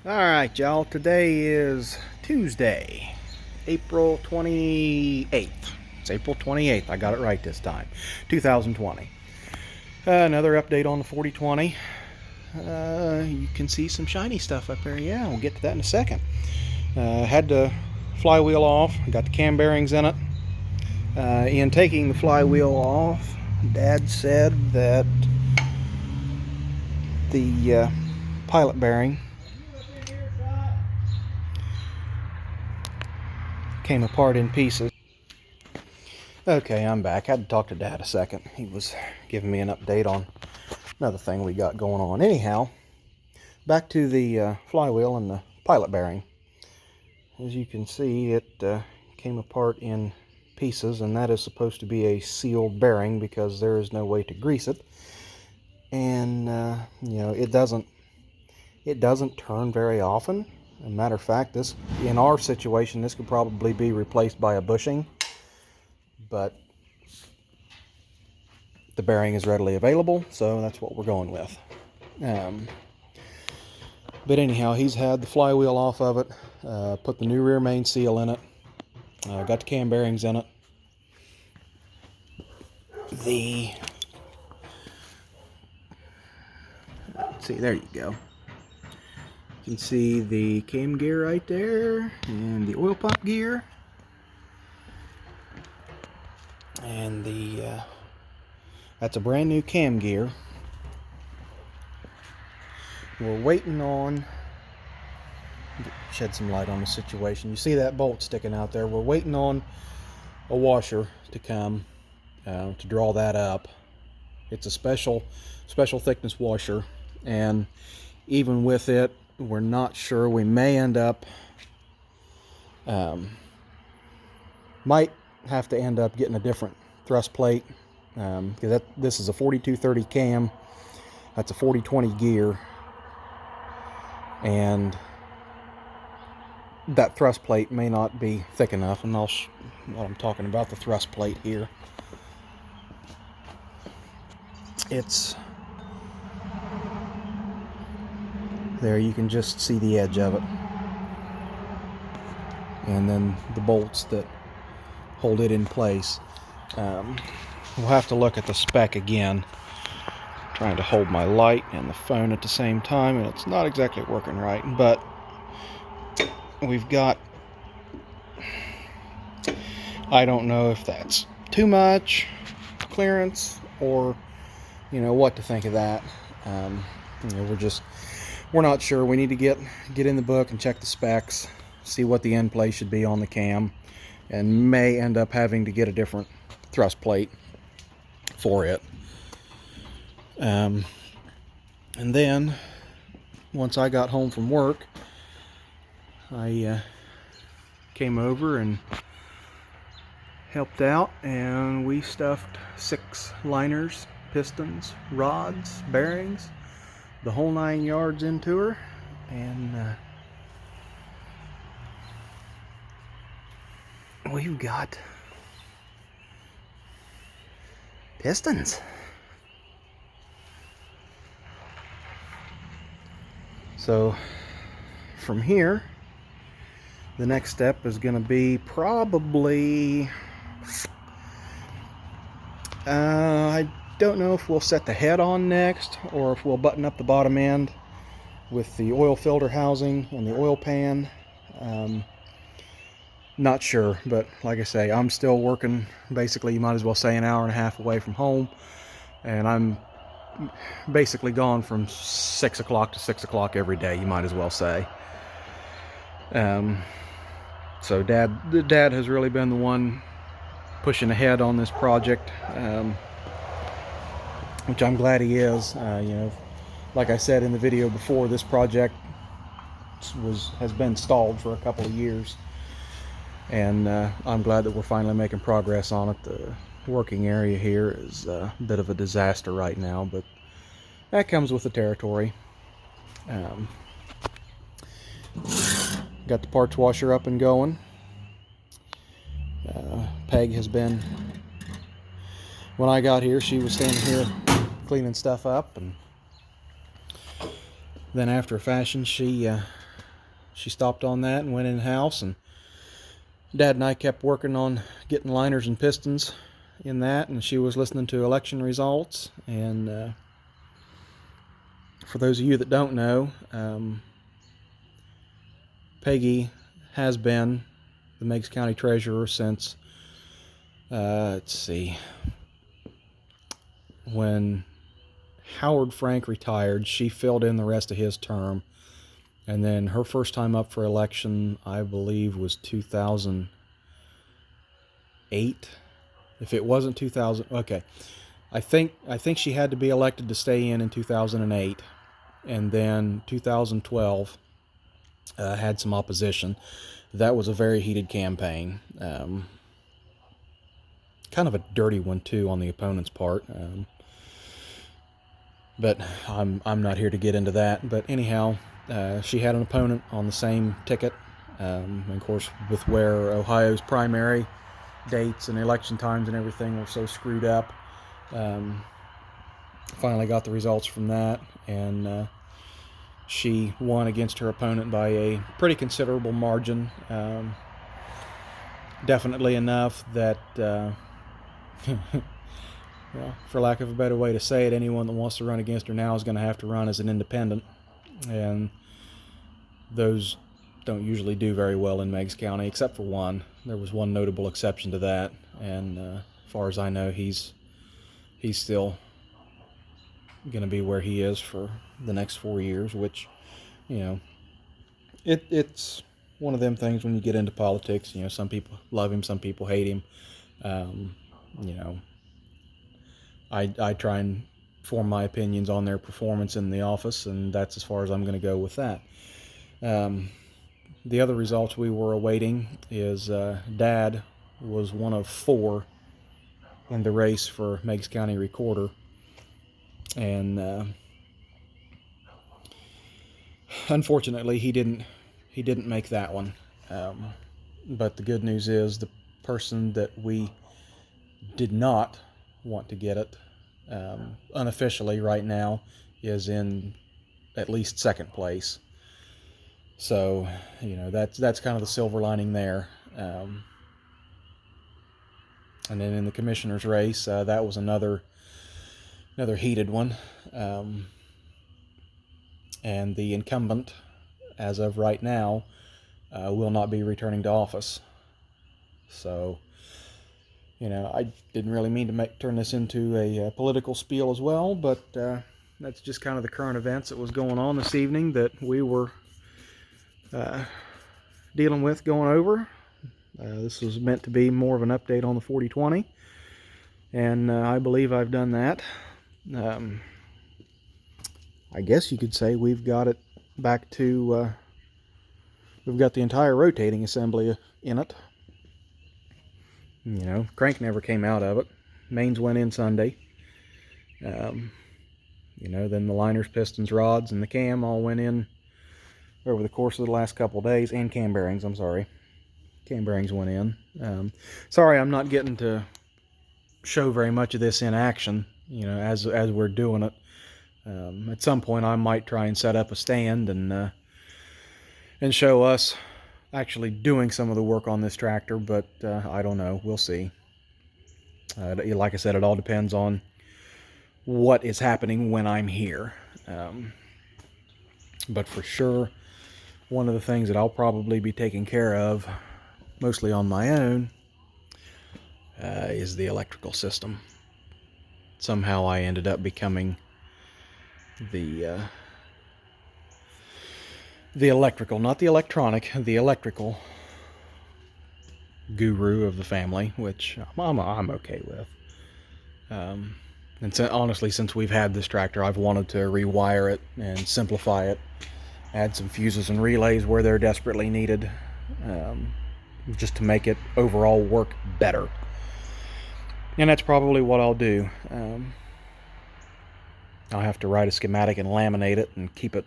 Alright, y'all, today is Tuesday, April 28th. It's April 28th, I got it right this time, 2020. Another update on the 4020. You can see some shiny stuff up there. Yeah, we'll get to that in a second. Had the flywheel off, got the cam bearings in it. In taking the flywheel off, Dad said that the pilot bearing came apart in pieces. Okay, I'm back. Had to talk to Dad a second. He was giving me an update on another thing we got going on. Anyhow, back to the flywheel and the pilot bearing. As you can see, it came apart in pieces, and that is supposed to be a sealed bearing because there is no way to grease it. And it doesn't turn very often. As a matter of fact, this, in our situation, this could probably be replaced by a bushing, but the bearing is readily available, so that's what we're going with. But anyhow, he's had the flywheel off of it, put the new rear main seal in it, got the cam bearings in it. Let's see, there you go. You can see the cam gear right there, and the oil pump gear, and that's a brand new cam gear. We're waiting on, shed some light on the situation. You see that bolt sticking out there? We're waiting on a washer to come to draw that up. It's a special thickness washer, and even with it, we're not sure. We may end up might have to end up getting a different thrust plate, because this is a 4230 cam. That's a 4020 gear, and that thrust plate may not be thick enough. And what I'm talking about, the thrust plate here, it's there. You can just see the edge of it, and then the bolts that hold it in place. We'll have to look at the spec again. I'm trying to hold my light and the phone at the same time, and it's not exactly working right, but we've got, I don't know if that's too much clearance or what to think of that. We're not sure. We need to get in the book and check the specs, see what the end play should be on the cam, and may end up having to get a different thrust plate for it. And then once I got home from work, I came over and helped out, and we stuffed 6 liners, pistons, rods, bearings, the whole 9 yards into her, and we've got pistons. So from here, the next step is going to be probably, I don't know if we'll set the head on next, or if we'll button up the bottom end with the oil filter housing and the oil pan. Not sure, but like I say, I'm still working, basically you might as well say an hour and a half away from home, and I'm basically gone from 6 o'clock to 6 o'clock every day, you might as well say. So Dad has really been the one pushing ahead on this project, which I'm glad he is. Like I said in the video before, this project has been stalled for a couple of years, and I'm glad that we're finally making progress on it. The working area here is a bit of a disaster right now, but that comes with the territory. Got the parts washer up and going. Peg has been, when I got here, she was standing here cleaning stuff up, and then after a fashion, she stopped on that and went in the house, and Dad and I kept working on getting liners and pistons in that, and she was listening to election results. And for those of you that don't know, Peggy has been the Meigs County Treasurer since, let's see, when Howard Frank retired, she filled in the rest of his term. And then her first time up for election, I believe, was 2008. If it wasn't 2000, okay. I think she had to be elected to stay in 2008. And then 2012 had some opposition. That was a very heated campaign. Kind of a dirty one, too, on the opponent's part. But I'm not here to get into that. But anyhow, she had an opponent on the same ticket. And of course, with where Ohio's primary dates and election times and everything were so screwed up, finally got the results from that, and she won against her opponent by a pretty considerable margin. Definitely enough that, well, for lack of a better way to say it, anyone that wants to run against her now is going to have to run as an independent. And those don't usually do very well in Meigs County, except for one. There was one notable exception to that, and as far as I know, he's still going to be where he is for the next 4 years, which, you know, it's one of them things when you get into politics. You know, some people love him, some people hate him. You know, I try and form my opinions on their performance in the office, and that's as far as I'm going to go with that. The other results we were awaiting is Dad was one of 4 in the race for Meigs County Recorder, and unfortunately he didn't make that one. But the good news is the person that we did not want to get it, unofficially right now, is in at least 2nd place. So, you know, that's kind of the silver lining there. And then in the commissioner's race, that was another heated one. And the incumbent, as of right now, will not be returning to office. So, you know, I didn't really mean to turn this into a political spiel as well, but that's just kind of the current events that was going on this evening that we were dealing with, going over. This was meant to be more of an update on the 4020, and I believe I've done that. I guess you could say we've got it back to, we've got the entire rotating assembly in it. You know, crank never came out of it. Mains went in Sunday. You know, then the liners, pistons, rods, and the cam all went in over the course of the last couple of days, and cam bearings, I'm sorry. Cam bearings went in. Sorry, I'm not getting to show very much of this in action, you know, as we're doing it. At some point I might try and set up a stand and show us actually doing some of the work on this tractor, but I don't know. We'll see. Like I said, it all depends on what is happening when I'm here. But for sure, one of the things that I'll probably be taking care of, mostly on my own, is the electrical system. Somehow I ended up becoming the electrical, not the electronic, the electrical guru of the family, which I'm okay with. And honestly, since we've had this tractor, I've wanted to rewire it and simplify it, add some fuses and relays where they're desperately needed, just to make it overall work better. And that's probably what I'll do. I'll have to write a schematic and laminate it and keep it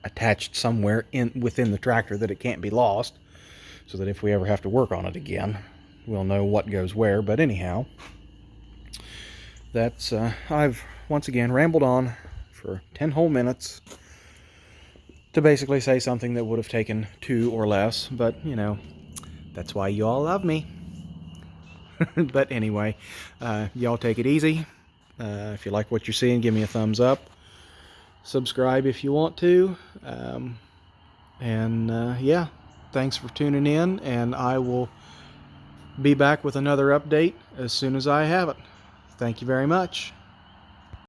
attached somewhere within the tractor that it can't be lost, so that if we ever have to work on it again, we'll know what goes where. But anyhow, that's I've once again rambled on for 10 whole minutes. to basically say something that would have taken 2 or less, but, you know, that's why you all love me. But anyway, y'all take it easy. If you like what you're seeing, give me a thumbs up. Subscribe if you want to. Yeah, thanks for tuning in, and I will be back with another update as soon as I have it. Thank you very much.